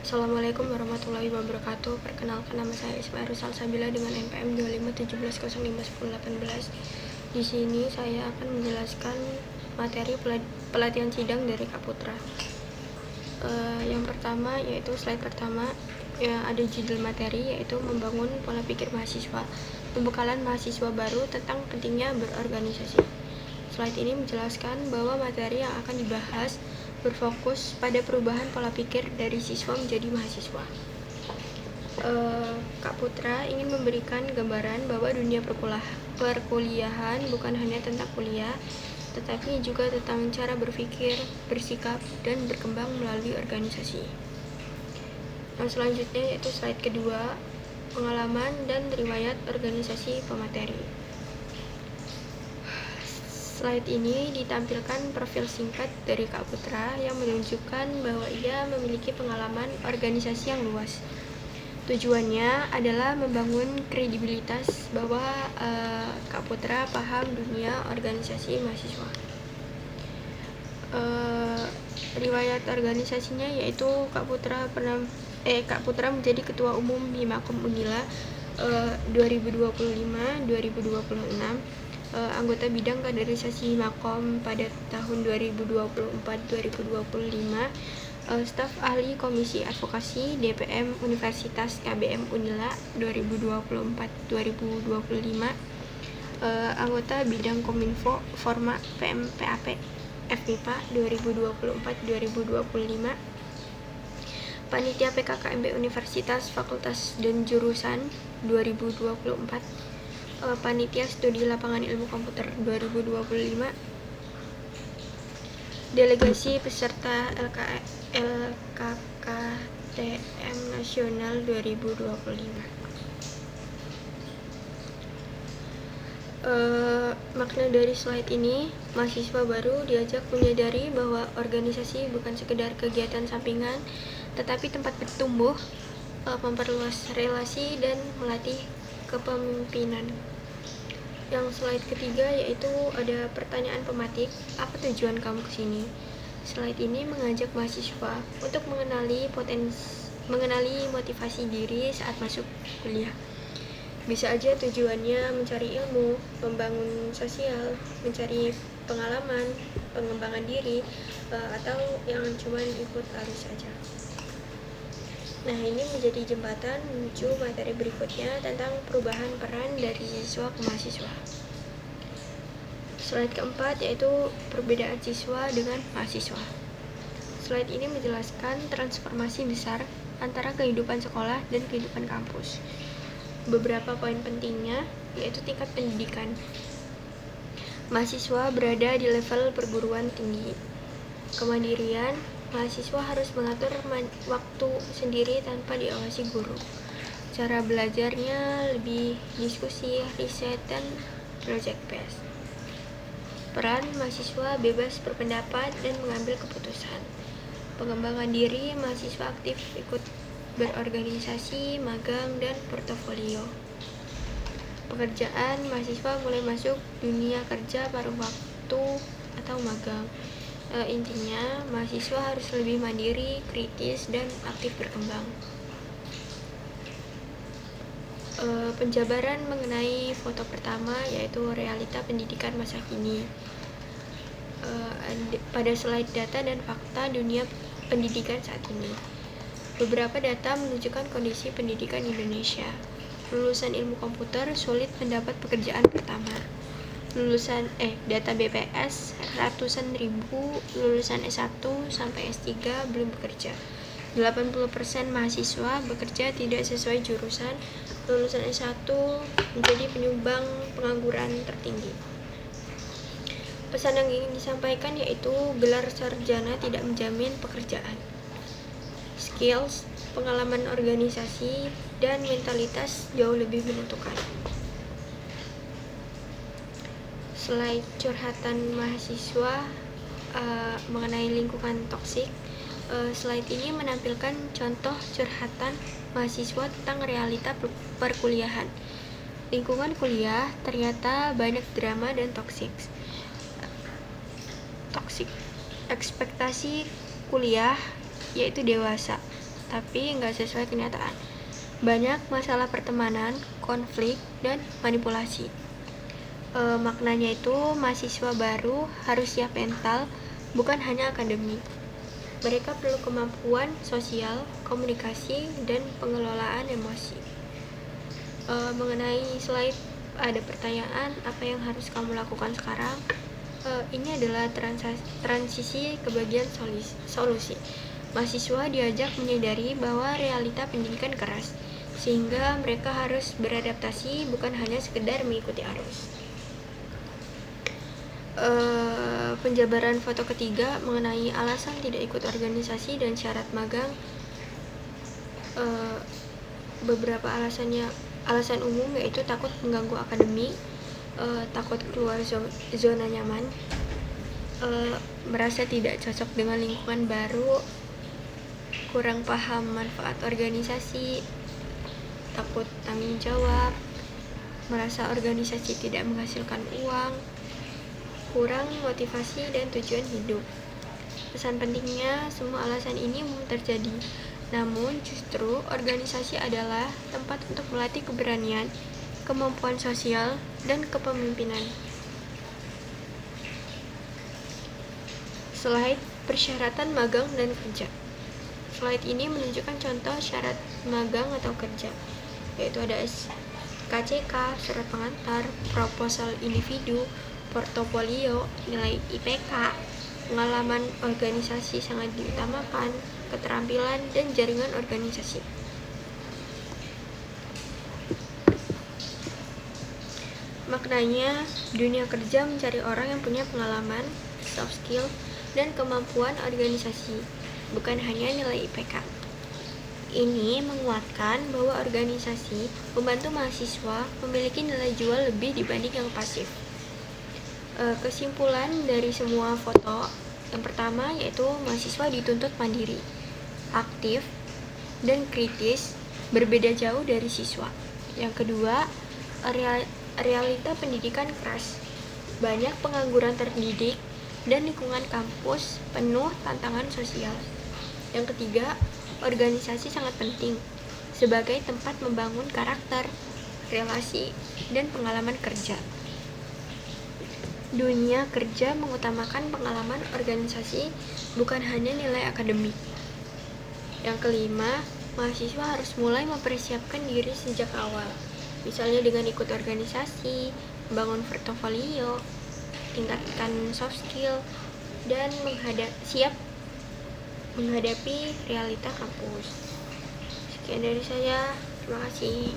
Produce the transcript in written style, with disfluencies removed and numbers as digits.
Assalamualaikum warahmatullahi wabarakatuh. Perkenalkan, nama saya Ismail Salsabila dengan NPM 2517051018. Di sini saya akan menjelaskan materi pelatihan sidang dari Kak Putra. Yang pertama yaitu slide pertama, ada judul materi yaitu membangun pola pikir mahasiswa, pembekalan mahasiswa baru tentang pentingnya berorganisasi. Slide ini menjelaskan bahwa materi yang akan dibahas berfokus pada perubahan pola pikir dari siswa menjadi mahasiswa. Kak Putra ingin memberikan gambaran bahwa dunia perkuliahan bukan hanya tentang kuliah, tetapi juga tentang cara berpikir, bersikap, dan berkembang melalui organisasi. Yang selanjutnya yaitu slide kedua, pengalaman dan riwayat organisasi pemateri. Slide ini ditampilkan profil singkat dari Kak Putra yang menunjukkan bahwa ia memiliki pengalaman organisasi yang luas. Tujuannya adalah membangun kredibilitas bahwa Kak Putra paham dunia organisasi mahasiswa. Riwayat organisasinya yaitu Kak Putra menjadi Ketua Umum Himakom Unila 2025-2026, anggota bidang kaderisasi Himakom pada tahun 2024-2025, staf ahli Komisi Advokasi DPM Universitas KBM Unila 2024-2025, anggota bidang Kominfo Forma PMPAP FMIPA 2024-2025, Panitia PKKMB Universitas Fakultas dan Jurusan 2024, Panitia Studi Lapangan Ilmu Komputer 2025, Delegasi Peserta LKKTM Nasional 2025. Makna dari slide ini, mahasiswa baru diajak menyadari bahwa organisasi bukan sekedar kegiatan sampingan, tetapi tempat bertumbuh, memperluas relasi, dan melatih kepemimpinan. Yang slide ketiga yaitu ada pertanyaan pematik, apa tujuan kamu kesini? Slide ini mengajak mahasiswa untuk mengenali motivasi diri saat masuk kuliah. Bisa aja tujuannya mencari ilmu, membangun sosial, mencari pengalaman, pengembangan diri, atau yang cuma ikut arus saja. Nah, ini menjadi jembatan menuju materi berikutnya tentang perubahan peran dari siswa ke mahasiswa. Slide keempat yaitu perbedaan siswa dengan mahasiswa. Slide ini menjelaskan transformasi besar antara kehidupan sekolah dan kehidupan kampus. Beberapa poin pentingnya yaitu tingkat pendidikan. Mahasiswa berada di level perguruan tinggi. Kemandirian, mahasiswa harus mengatur waktu sendiri tanpa diawasi guru. Cara belajarnya lebih diskusi, riset, dan project based. Peran mahasiswa bebas berpendapat dan mengambil keputusan. Pengembangan diri, mahasiswa aktif ikut berorganisasi, magang, dan portofolio. Pekerjaan, mahasiswa mulai masuk dunia kerja paruh waktu atau magang. Intinya, mahasiswa harus lebih mandiri, kritis, dan aktif berkembang. Penjabaran mengenai foto pertama yaitu realita pendidikan masa kini. Pada slide data dan fakta dunia pendidikan saat ini. Beberapa data menunjukkan kondisi pendidikan Indonesia. Lulusan ilmu komputer sulit mendapat pekerjaan pertama. Data BPS ratusan ribu lulusan S1 sampai S3 belum bekerja. 80% mahasiswa bekerja tidak sesuai jurusan. Lulusan S1 menjadi penyumbang pengangguran tertinggi. Pesan yang ingin disampaikan yaitu gelar sarjana tidak menjamin pekerjaan. Skills, pengalaman organisasi, dan mentalitas jauh lebih menentukan. Slide curhatan mahasiswa mengenai lingkungan toksik. Slide ini menampilkan contoh curhatan mahasiswa tentang realita perkuliahan. Lingkungan kuliah ternyata banyak drama dan toksik. Ekspektasi kuliah yaitu dewasa. tapi nggak sesuai kenyataan. Banyak masalah pertemanan, konflik, dan manipulasi. Maknanya itu mahasiswa baru harus siap mental, bukan hanya akademik. Mereka perlu kemampuan sosial, komunikasi, dan pengelolaan emosi. Mengenai slide ada pertanyaan, apa yang harus kamu lakukan sekarang? Ini adalah transisi ke bagian solusi. Mahasiswa diajak menyadari bahwa realita pendidikan keras, sehingga mereka harus beradaptasi, bukan hanya sekedar mengikuti arus. Penjabaran foto ketiga mengenai alasan tidak ikut organisasi dan syarat magang. Beberapa alasan umum yaitu takut mengganggu akademik, takut keluar zona nyaman, merasa tidak cocok dengan lingkungan baru, kurang paham manfaat organisasi, takut tanggung jawab, merasa organisasi tidak menghasilkan uang, kurang motivasi dan tujuan hidup. Pesan pentingnya, semua alasan ini umum terjadi. Namun justru organisasi adalah tempat untuk melatih keberanian, kemampuan sosial, dan kepemimpinan. Slide persyaratan magang dan kerja. Slide ini menunjukkan contoh syarat magang atau kerja, yaitu ada KCK, surat pengantar, proposal individu, portofolio, nilai IPK, pengalaman organisasi sangat diutamakan, keterampilan, dan jaringan organisasi. Maknanya, dunia kerja mencari orang yang punya pengalaman, soft skill, dan kemampuan organisasi, bukan hanya nilai IPK. Ini menguatkan bahwa organisasi membantu mahasiswa memiliki nilai jual lebih dibanding yang pasif. Kesimpulan dari semua foto, yang pertama yaitu mahasiswa dituntut mandiri, aktif, dan kritis, berbeda jauh dari siswa. Yang kedua, realita pendidikan keras, banyak pengangguran terdidik, dan lingkungan kampus penuh tantangan sosial. Yang ketiga, organisasi sangat penting sebagai tempat membangun karakter, relasi, dan pengalaman kerja. Dunia kerja mengutamakan pengalaman organisasi, bukan hanya nilai akademik. Yang kelima, mahasiswa harus mulai mempersiapkan diri sejak awal, misalnya dengan ikut organisasi, membangun portofolio, tingkatkan soft skill, dan siap menghadapi realita kampus. Sekian dari saya, terima kasih.